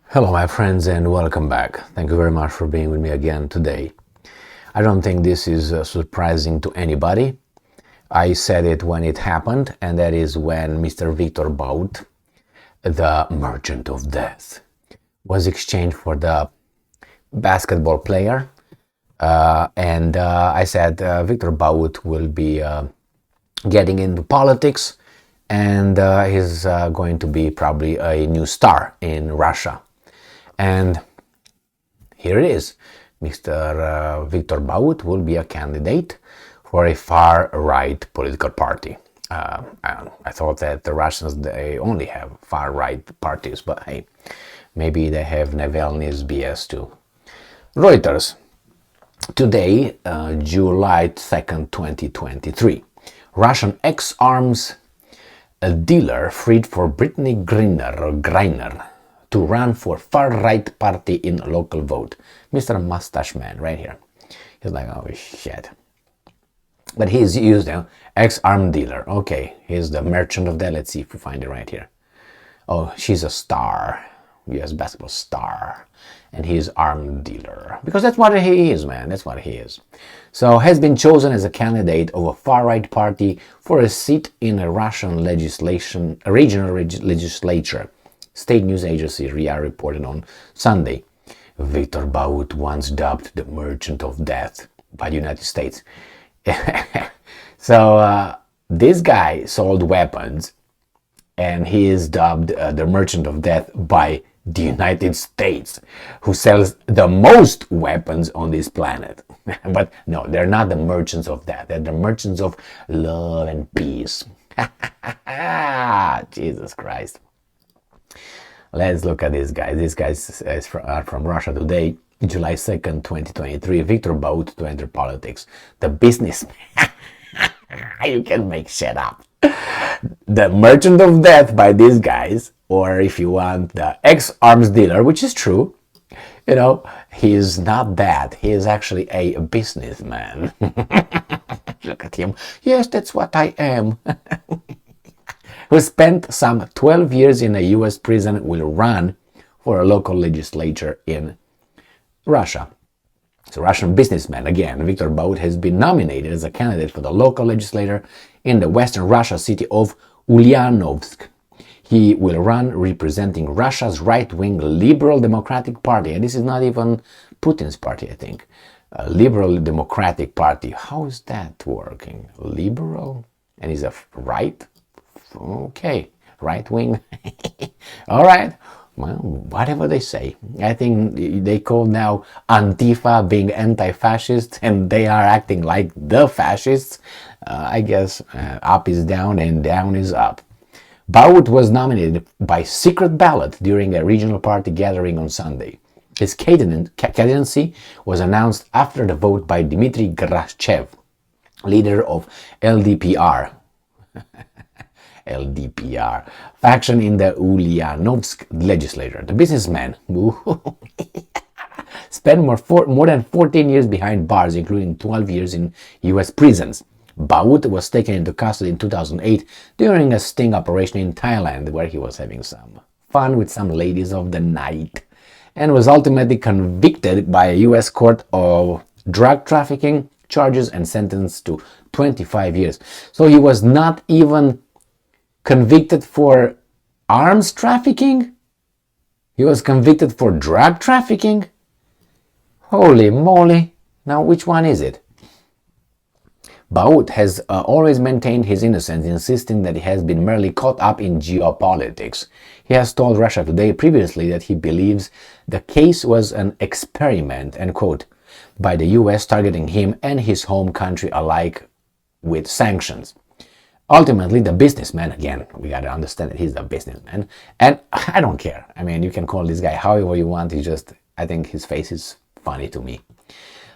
Hello, my friends, and welcome back. Thank you very much for being with me again today. I don't think this is surprising to anybody. I said it when it happened, and that is when Mr. Viktor Baut, the merchant of death, was exchanged for the basketball player. I said Viktor Baut will be getting into politics, and he's going to be probably a new star in Russia. And here it is. Mr. Viktor Baut will be a candidate for a far-right political party. I thought that the Russians, they only have far-right parties, but hey, maybe they have Navalny's BS too. Reuters. Today, July 2nd, 2023. Russian ex-arms dealer freed for Brittany Griner to run for far-right party in local vote. Mr. Mustache Man right here. He's like, oh shit. But he's used ex-arm dealer. Okay, he's the merchant of that. Let's see if we find it right here. Oh, she's a star. US basketball star. And he's arm dealer. Because that's what he is, man. That's what he is. So has been chosen as a candidate of a far-right party for a seat in a Russian regional legislature. State news agency RIA reported on Sunday. Viktor Baut, once dubbed the Merchant of Death by the United States. So this guy sold weapons, and he is dubbed the Merchant of Death by the United States, who sells the most weapons on this planet. But no, they're not the merchants of death. They're the merchants of love and peace. Jesus Christ. Let's look at this guy. This guy is from Russia Today, July 2nd, 2023. Viktor Baut to enter politics. The businessman. You can make shit up. The Merchant of Death by these guys, or if you want, the ex-arms dealer, which is true. You know, he is not that. He is actually a businessman. Look at him. Yes, that's what I am. Who spent some 12 years in a US prison, will run for a local legislature in Russia. So Russian businessman, again, Viktor Baut has been nominated as a candidate for the local legislature in the western Russia city of Ulyanovsk. He will run representing Russia's right-wing Liberal Democratic Party. And this is not even Putin's party, I think. Liberal Democratic Party. How is that working? Liberal? And he's a right? Okay, right wing. All right, well, whatever they say. I think they call now Antifa being anti-fascist, and they are acting like the fascists. I guess up is down and down is up. Baut was nominated by secret ballot during a regional party gathering on Sunday. His candidacy was announced after the vote by Dmitry Grachev, leader of LDPR. LDPR faction in the Ulyanovsk legislature. The businessman spent more than 14 years behind bars, including 12 years in US prisons. Baut was taken into custody in 2008 during a sting operation in Thailand, where he was having some fun with some ladies of the night, and was ultimately convicted by a US court of drug trafficking charges and sentenced to 25 years. So he was not even convicted for arms trafficking? He was convicted for drug trafficking? Holy moly. Now which one is it? Baut has always maintained his innocence, insisting that he has been merely caught up in geopolitics. He has told Russia Today previously that he believes the case was an experiment, end quote, by the US targeting him and his home country alike with sanctions. Ultimately, the businessman, again, we gotta understand that he's the businessman, and I don't care. I mean, you can call this guy however you want. I think his face is funny to me.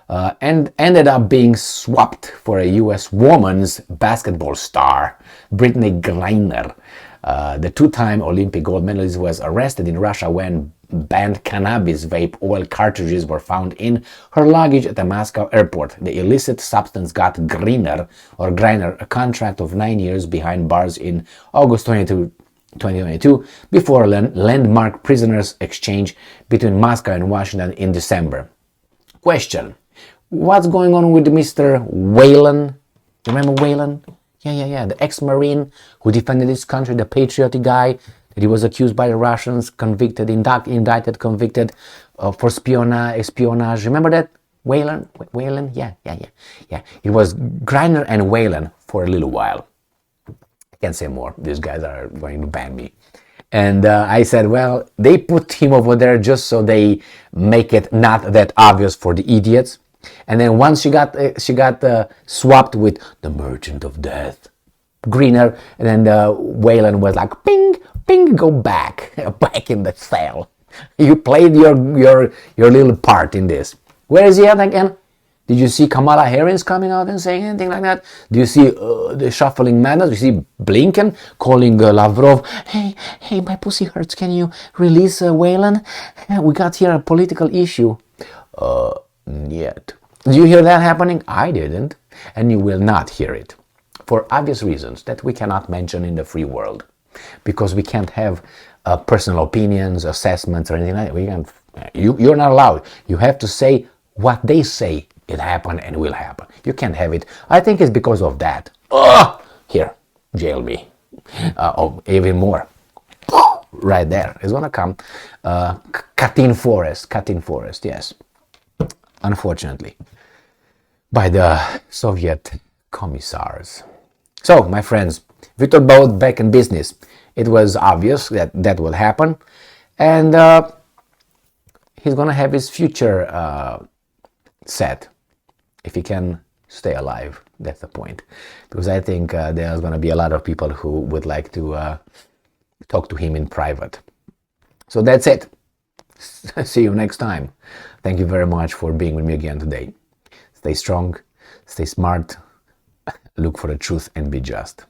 And ended up being swapped for a US woman's basketball star, Brittany Griner. The two-time Olympic gold medalist was arrested in Russia when banned cannabis vape oil cartridges were found in her luggage at the Moscow airport. The illicit substance got Griner a contract of 9 years behind bars in August 2022 2022, before a landmark prisoners exchange between Moscow and Washington in December. Question: what's going on with Mr. Whelan? You remember Whelan? Yeah, the ex-Marine who defended his country, the patriotic guy that he was accused by the Russians, convicted, indicted, convicted for espionage. Remember that? Whelan? Yeah. It was Griner and Whelan for a little while. I can't say more. These guys are going to ban me. And I said, well, they put him over there just so they make it not that obvious for the idiots. And then once she got swapped with the Merchant of Death, Greener, and then Whalen was like, ping, ping, go back in the cell. You played your little part in this. Where is he at again? Did you see Kamala Harris coming out and saying anything like that? Do you see the shuffling madness? Do you see Blinken calling Lavrov, hey, my pussy hurts, can you release Whalen? We got here a political issue. Yet. Do you hear that happening? I didn't, and you will not hear it. For obvious reasons that we cannot mention in the free world. Because we can't have personal opinions, assessments, or anything like that. You're not allowed. You have to say what they say it happened and will happen. You can't have it. I think it's because of that. Here, jail me. Even more. Right there. It's gonna come. Katyn Forest, yes. Unfortunately. By the Soviet commissars. So, my friends, Viktor Baut back in business. It was obvious that will happen. And he's gonna have his future set. If he can stay alive, that's the point. Because I think there's going to be a lot of people who would like to talk to him in private. So that's it. See you next time. Thank you very much for being with me again today. Stay strong, stay smart, look for the truth and be just.